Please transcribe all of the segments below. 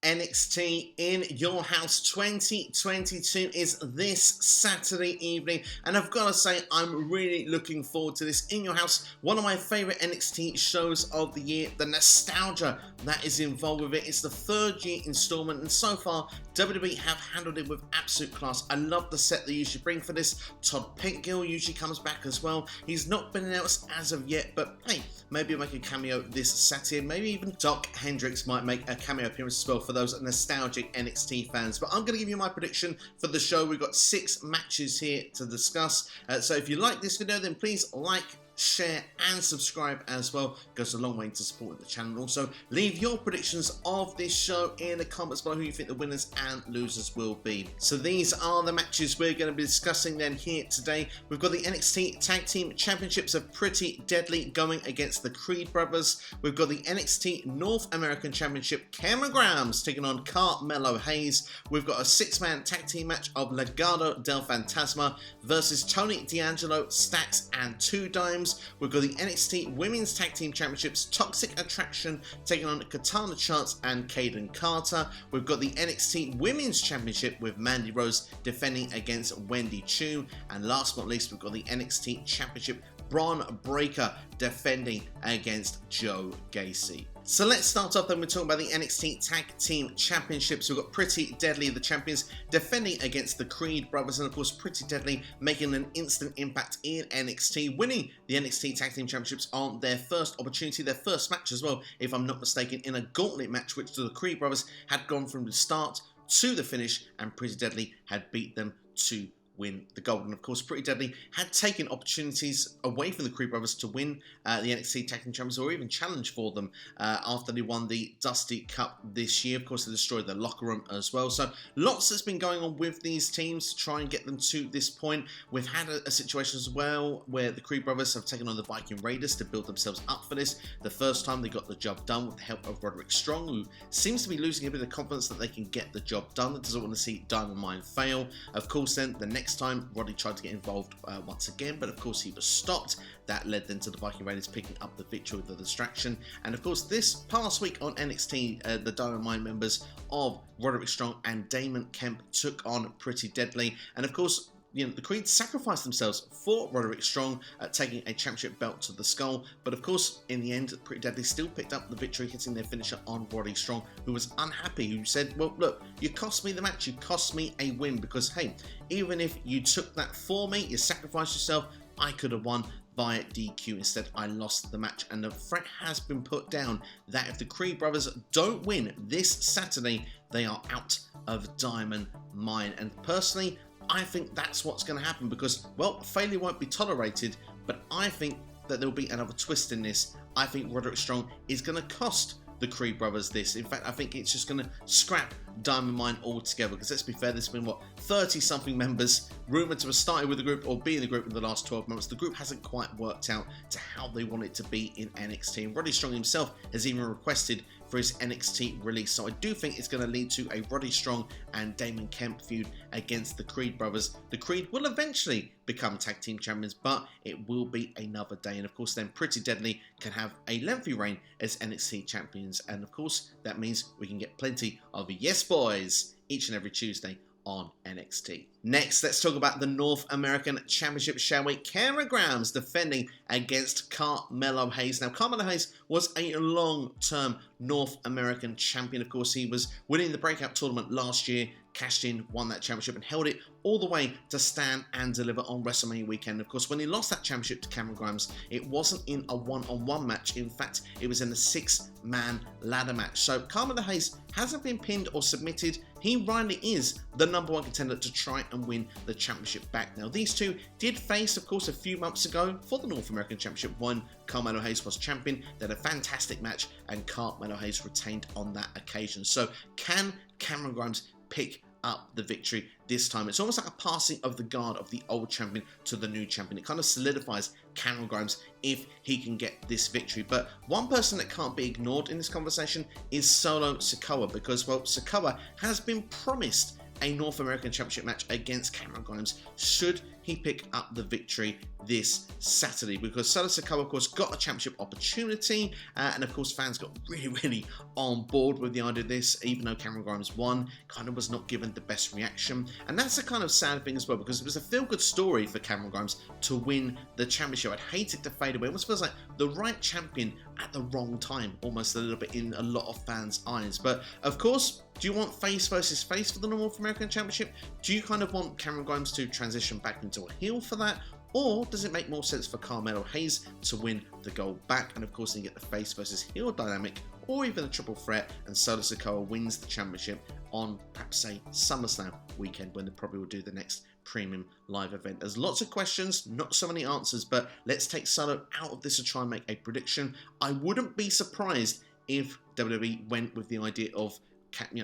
NXT in Your House 2022 is this Saturday evening, and I've got to say I'm really looking forward to this. In Your House, one of my favourite NXT shows of the year. The nostalgia that is involved with it. It's the third year instalment, and so far WWE have handled it with absolute class. I love the set they usually bring for this. Todd Pettengill usually comes back as well. He's not been announced as of yet, but hey, maybe he'll make a cameo this Saturday. Maybe even Doc Hendricks might make a cameo appearance as well for those nostalgic NXT fans. But I'm going to give you my prediction for the show. We've got 6 matches here to discuss. So if you like this video, then please like, share and subscribe as well. It goes a long way to supporting the channel. Also, leave your predictions of this show in the comments below, who you think the winners and losers will be. So these are the matches we're going to be discussing then here today. We've got the NXT Tag Team Championships of Pretty Deadly going against the Creed brothers. We've got the NXT North American Championship, Cameron Grimes taking on Carmelo Hayes. We've got a 6-man tag team match of Legado del Fantasma versus Tony D'Angelo, Stacks and 2 Dimes. We've got the NXT Women's Tag Team Championships, Toxic Attraction taking on Katana and Kayden Carter. We've got the NXT Women's Championship with Mandy defending against Wendy, Choo. And last but not least, we've got the NXT Championship, Bron defending against Joe Gacy. So let's start off then. We're talking about the NXT Tag Team Championships. We've got Pretty Deadly, the champions, defending against the Creed brothers, and of course Pretty Deadly making an instant impact in NXT, winning the NXT Tag Team Championships on their first opportunity, their first match as well, if I'm not mistaken, in a gauntlet match which the Creed brothers had gone from the start to the finish, and Pretty Deadly had beat them to win the gold. And of course Pretty Deadly had taken opportunities away from the Creed brothers to win the NXT Tag Team Champions, or even challenge for them after they won the Dusty Cup this year. Of course they destroyed their locker room as well. So lots has been going on with these teams to try and get them to this point. We've had a situation as well where the Creed brothers have taken on the Viking Raiders to build themselves up for this. The first time they got the job done with the help of Roderick Strong, who seems to be losing a bit of confidence that they can get the job done. That doesn't want to see Diamond Mine fail. Of course then the next time Roddy tried to get involved once again, but of course he was stopped. That led then to the Viking Raiders picking up the victory with the distraction. And of course this past week on NXT, the Diamond Mine members of Roderick Strong and Damon Kemp took on Pretty Deadly. And of course, you know, the Creed sacrificed themselves for Roderick Strong, taking a championship belt to the skull. But of course, in the end, Pretty Deadly still picked up the victory, hitting their finisher on Roddy Strong, who was unhappy, who said, well, look, you cost me the match, you cost me a win, because, hey, even if you took that for me, you sacrificed yourself, I could have won via DQ. Instead, I lost the match, and the threat has been put down that if the Creed brothers don't win this Saturday, they are out of Diamond Mine. And personally, I think that's what's going to happen, because, well, failure won't be tolerated, but I think that there'll be another twist in this. I think Roderick Strong is going to cost the Creed brothers this. In fact, I think it's just going to scrap Diamond Mine altogether, because let's be fair, there's been, what, 30-something members rumoured to have started with the group or be in the group in the last 12 months. The group hasn't quite worked out to how they want it to be in NXT, and Roddy Strong himself has even requested for his NXT release. So I do think it's going to lead to a Roddy Strong and Damon Kemp feud against the Creed brothers. The Creed will eventually become tag team champions, but it will be another day. And of course then Pretty Deadly can have a lengthy reign as NXT champions, and of course that means we can get plenty of Yes Boys each and every Tuesday on NXT. Next, let's talk about the North American Championship, shall we? Cameron Grimes defending against Carmelo Hayes. Now, Carmelo Hayes was a long-term North American champion. Of course, he was winning the Breakout Tournament last year, cashed in, won that championship, and held it all the way to Stand and Deliver on WrestleMania weekend. Of course, when he lost that championship to Cameron Grimes, it wasn't in a one-on-one match. In fact, it was in a 6-man ladder match. So Carmelo Hayes hasn't been pinned or submitted. He rightly is the #1 contender to try and win the championship back. Now, these two did face, of course, a few months ago for the North American Championship when Carmelo Hayes was champion. They had a fantastic match, and Carmelo Hayes retained on that occasion. So can Cameron Grimes pick up the victory this time? It's almost like a passing of the guard of the old champion to the new champion. It kind of solidifies Cameron Grimes if he can get this victory. But one person that can't be ignored in this conversation is Solo Sikoa, because, well, Sikoa has been promised a North American Championship match against Cameron Grimes should he pick up the victory this Saturday? Because Solo Sikoa, of course, got a championship opportunity, and of course fans got really on board with the idea of this, even though Cameron Grimes won, kind of was not given the best reaction. And that's a kind of sad thing as well, because it was a feel-good story for Cameron Grimes to win the championship. I'd hate it to fade away. It almost feels like the right champion at the wrong time, almost a little bit in a lot of fans' eyes. But of course, do you want face versus face for the North American Championship? Do you kind of want Cameron Grimes to transition back into a heel for that? Or does it make more sense for Carmelo Hayes to win the gold back? And of course, then you get the face versus heel dynamic, or even a triple threat, and Solo Sikoa wins the championship on, perhaps, say, SummerSlam weekend, when they probably will do the next premium live event. There's lots of questions, not so many answers, but let's take Solo out of this and try and make a prediction. I wouldn't be surprised if WWE went with the idea of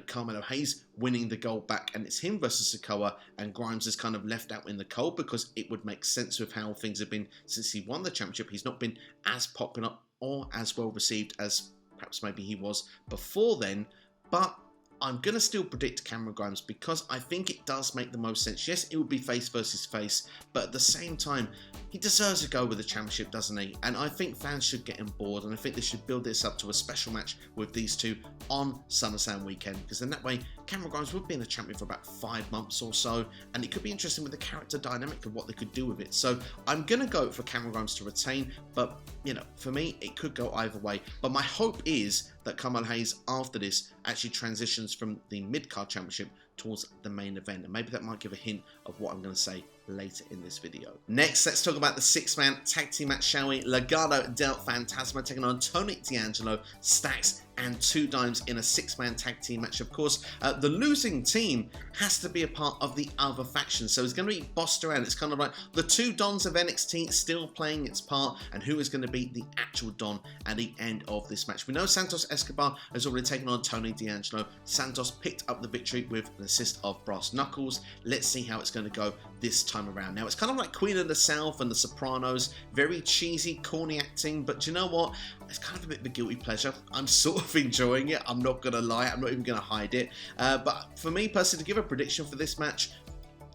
Carmelo Hayes winning the gold back, and it's him versus Sikoa, and Grimes is kind of left out in the cold, because it would make sense with how things have been since he won the championship. He's not been as popular or as well received as perhaps maybe he was before then, but I'm going to still predict Cameron Grimes because I think it does make the most sense. Yes, it would be face versus face, but at the same time, he deserves to go with the championship, doesn't he? And I think fans should get on board, and I think they should build this up to a special match with these two on SummerSlam weekend, because in that way, Cameron Grimes would be in the champion for about 5 months or so, and it could be interesting with the character dynamic of what they could do with it. So I'm going to go for Cameron Grimes to retain, but, you know, for me, it could go either way. But my hope is that Carmelo Hayes, after this, actually transitions from the mid-card championship towards the main event, and maybe that might give a hint of what I'm going to say later in this video. Next, let's talk about the 6-man tag team match, shall we? Legado dealt Fantasma taking on Tony D'Angelo, Stacks, and 2 Dimes in a 6-man tag team match. Of course, the losing team has to be a part of the other faction, so it's going to be bossed around. It's kind of like the 2 Dons of NXT still playing its part, and who is going to be the actual Don at the end of this match. We know Santos Escobar has already taken on Tony D'Angelo. Santos picked up the victory with an assist of Brass Knuckles. Let's see how it's going to go this time around. Now, it's kind of like Queen of the South and The Sopranos, very cheesy, corny acting, but you know what? It's kind of a bit of a guilty pleasure. I'm sort of enjoying it. I'm not going to lie. I'm not even going to hide it. But for me personally, to give a prediction for this match,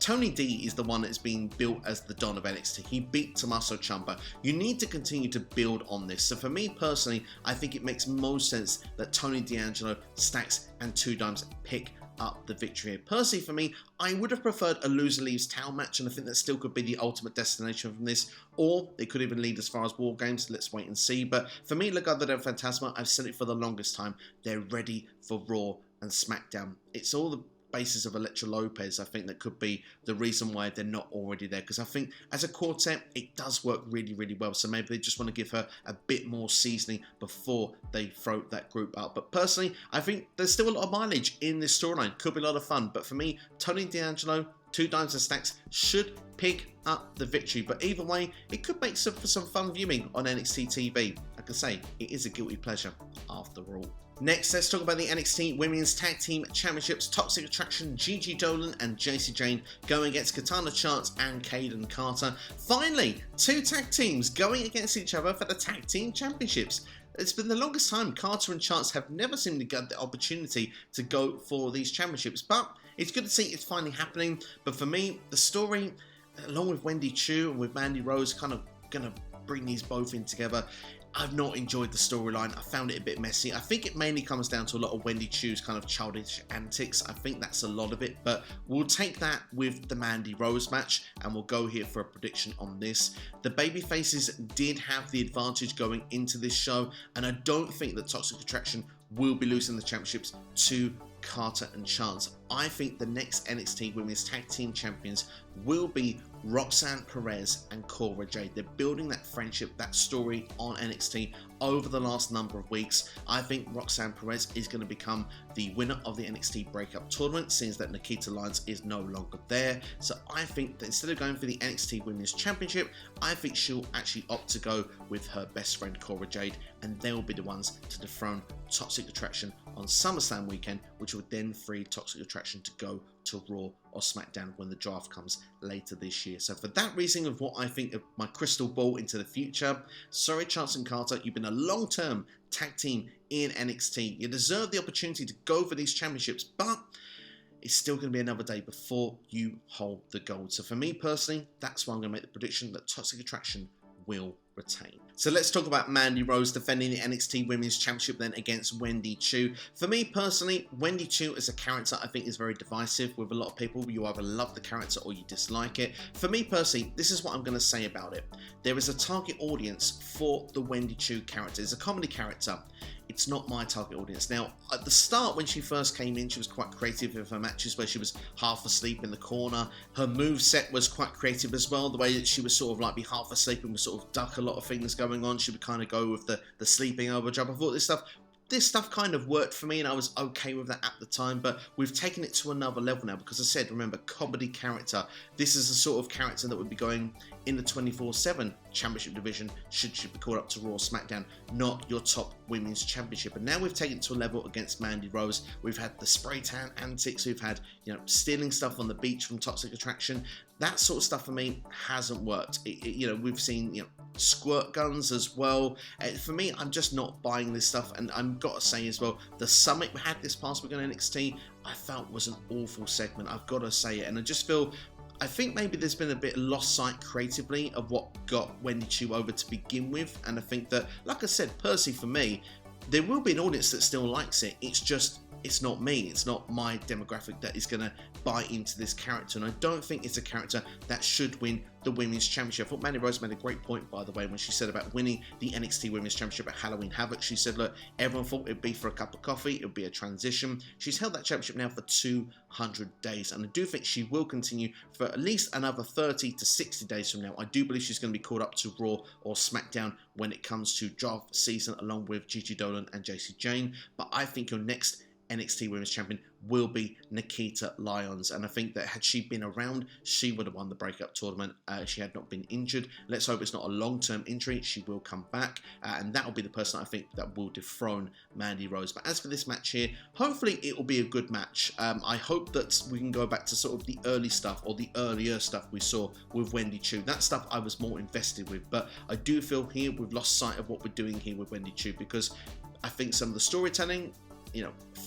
Tony D is the one that's been built as the Don of NXT. He beat Tommaso Ciampa. You need to continue to build on this. So for me personally, I think it makes most sense that Tony D'Angelo, Stacks, and 2 Dimes pick up the victory here. Personally, for me, I would have preferred a loser leaves town match, and I think that still could be the ultimate destination from this, or it could even lead as far as War Games. Let's wait and see. But for me, Legado del Fantasma, I've said it for the longest time, they're ready for Raw and SmackDown. It's all the basis of Elektra Lopez, I think, that could be the reason why they're not already there, because I think as a quartet it does work really well, so maybe they just want to give her a bit more seasoning before they throw that group up. But personally, I think there's still a lot of mileage in this storyline. Could be a lot of fun, but for me, Tony D'Angelo, 2 Dimes and Stacks should pick up the victory. But either way, it could make for some fun viewing on NXT TV. Like I say, it is a guilty pleasure after all. Next, let's talk about the NXT Women's Tag Team Championships. Toxic Attraction, Gigi Dolan and Jacy Jayne going against Katana Chance and Kayden Carter. Finally, 2 tag teams going against each other for the Tag Team Championships. It's been the longest time Carter and Chance have never seemed to get the opportunity to go for these championships, but it's good to see it's finally happening. But for me, the story, along with Wendy, Choo, and with Mandy Rose, kind of going to bring these both in together. I've not enjoyed the storyline. I found it a bit messy. I think it mainly comes down to a lot of Wendy Choo's kind of childish antics. I think that's a lot of it, but we'll take that with the Mandy Rose match, and we'll go here for a prediction on this. The babyfaces did have the advantage going into this show, and I don't think that Toxic Attraction will be losing the championships to Carter and Chance. I think the next NXT Women's Tag Team Champions will be Roxanne Perez and Cora Jade. They're building that friendship, that story on NXT over the last number of weeks. I think Roxanne Perez is going to become the winner of the NXT Breakup Tournament, since that Nikita Lyons is no longer there. So I think that instead of going for the NXT Women's Championship, I think she'll actually opt to go with her best friend Cora Jade, and they'll be the ones to dethrone Toxic Attraction on SummerSlam weekend, which would then free Toxic Attraction to go to Raw or SmackDown when the draft comes later this year. So for that reason of what I think of my crystal ball into the future, sorry Chance and Carter, you've been a long-term tag team in NXT. You deserve the opportunity to go for these championships, but it's still going to be another day before you hold the gold. So for me personally, that's why I'm going to make the prediction that Toxic Attraction will retain. So let's talk about Mandy Rose defending the NXT Women's Championship then against Wendy Choo. For me personally, Wendy Choo as a character I think is very divisive with a lot of people. You either love the character or you dislike it. For me personally, this is what I'm going to say about it. There is a target audience for the Wendy Choo character. It's a comedy character. It's not my target audience. Now, at the start when she first came in, she was quite creative with her matches where she was half asleep in the corner. Her moveset was quite creative as well. The way that she would sort of like be half asleep and would sort of duck a lot of things going on. She would kind of go with the sleeping over jump. I thought this stuff kind of worked for me and I was okay with that at the time, but we've taken it to another level now because I said, remember, comedy character. This is the sort of character that would be going in the 24/7 championship division should she be called up to Raw or SmackDown, not your top women's championship. And now we've taken it to a level against Mandy Rose. We've had the spray tan antics, we've had, stealing stuff on the beach from Toxic Attraction. That sort of stuff for me hasn't worked. We've seen, squirt guns as well. For me, I'm just not buying this stuff. And I've got to say as well, the summit we had this past week on NXT, I felt was an awful segment. I've got to say it. And I think maybe there's been a bit lost sight creatively of what got Wendy Choo over to begin with. And I think that, like I said, personally for me, there will be an audience that still likes it. It's not me. It's not my demographic that is going to buy into this character. And I don't think it's a character that should win the Women's Championship. I thought Mandy Rose made a great point, by the way, when she said about winning the NXT Women's Championship at Halloween Havoc. She said, look, everyone thought it'd be for a cup of coffee. It would be a transition. She's held that championship now for 200 days. And I do think she will continue for at least another 30 to 60 days from now. I do believe she's going to be called up to Raw or SmackDown when it comes to draft season, along with Gigi Dolan and Jacy Jayne. But I think your next NXT Women's Champion will be Nikita Lyons, and I think that had she been around, she would have won the breakup tournament if she had not been injured. Let's hope it's not a long-term injury. She will come back, and that will be the person I think that will dethrone Mandy Rose. But as for this match here, hopefully it will be a good match. I hope that we can go back to sort of the early stuff, or the earlier stuff we saw with Wendy Choo. That stuff I was more invested with, but I do feel here we've lost sight of what we're doing here with Wendy Choo, because I think some of the storytelling,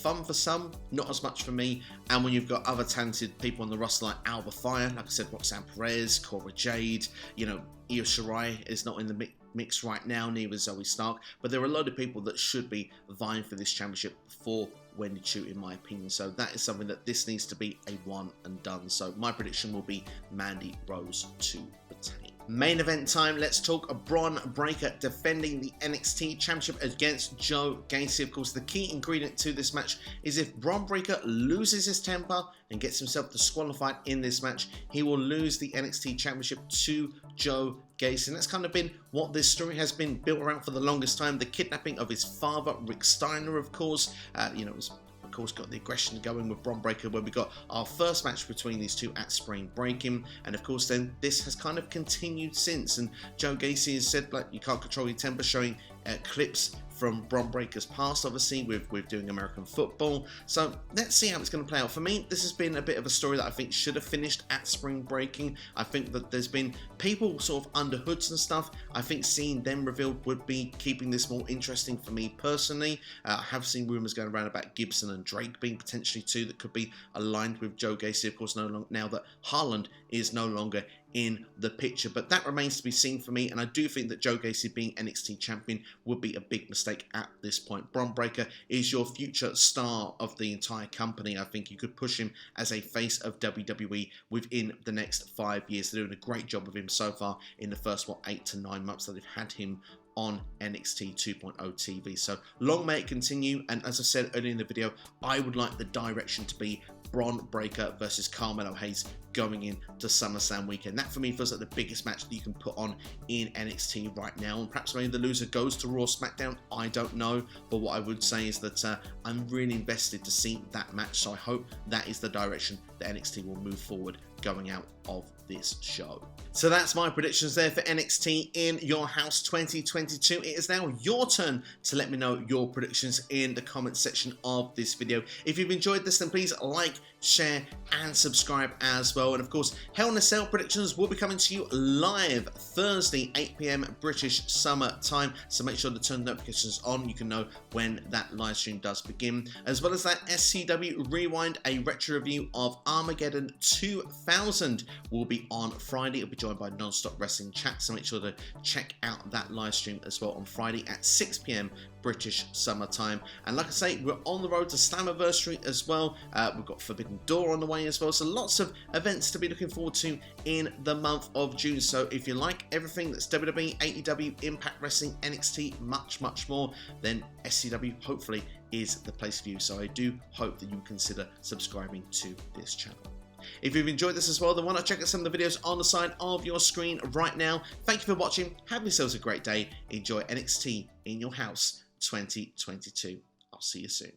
fun for some, not as much for me. And when you've got other talented people on the roster like Alba Fire, like I said, Roxanne Perez, Cora Jade, Io Shirai is not in the mix right now, neither is Zoe Stark. But there are a lot of people that should be vying for this championship for Wendy Choo, in my opinion. So that is something that this needs to be a one and done. So my prediction will be Mandy Rose to retain. Main event time, let's talk Bron Breakker defending the NXT Championship against Joe Gacy. Of course, the key ingredient to this match is if Bron Breakker loses his temper and gets himself disqualified in this match, he will lose the NXT Championship to Joe Gacy. And that's kind of been what this story has been built around for the longest time. The kidnapping of his father, Rick Steiner, of course, it was got the aggression going with Bron Breakker when we got our first match between these two at Spring Breaking, and of course then this has kind of continued since. And Joe Gacy has said, like, you can't control your temper, showing clips from Bron Breakker's past, obviously, with doing American football. So let's see how it's going to play out. For me, this has been a bit of a story that I think should have finished at Spring Breaking. I think that there's been people sort of under hoods and stuff. I think seeing them revealed would be keeping this more interesting for me personally. I have seen rumours going around about Gibson and Drake being potentially two that could be aligned with Joe Gacy, of course, now that Haaland is no longer in the picture, but that remains to be seen for me. And I do think that Joe Gacy being NXT champion would be a big mistake at this point. Bron Breakker is your future star of the entire company. I think you could push him as a face of WWE within the next 5 years. They're doing a great job of him so far in the first 8 to 9 months that they've had him on NXT 2.0 TV. So long may it continue. And as I said earlier in the video, I would like the direction to be Bron Breakker versus Carmelo Hayes going into SummerSlam weekend. That for me feels like the biggest match that you can put on in NXT right now. And perhaps maybe the loser goes to Raw SmackDown. I don't know. But what I would say is that I'm really invested to see that match. So I hope that is the direction that NXT will move forward going out of this show. So that's my predictions there for NXT In Your House 2022. It is now your turn to let me know your predictions in the comment section of this video. If you've enjoyed this, then please like, share and subscribe as well. And of course, Hell in a Cell predictions will be coming to you live Thursday 8 PM British Summer Time, so make sure to turn notifications on. You can know when that live stream does begin, as well as that SCW Rewind, a retro review of Armageddon 2000 will be on Friday. It'll be joined by Non-Stop Wrestling Chat, so make sure to check out that live stream as well on Friday at 6 PM British Summer Time. And like I say, we're on the road to Slammiversary as well. We've got Forbidden Door on the way as well, so lots of events to be looking forward to in the month of June. So if you like everything that's WWE, AEW, Impact Wrestling, NXT, much more, then SCW hopefully is the place for you. So I do hope that you consider subscribing to this channel. If you've enjoyed this as well, then why not check out some of the videos on the side of your screen right now. Thank you for watching. Have yourselves a great day. Enjoy NXT In Your House 2022. I'll see you soon.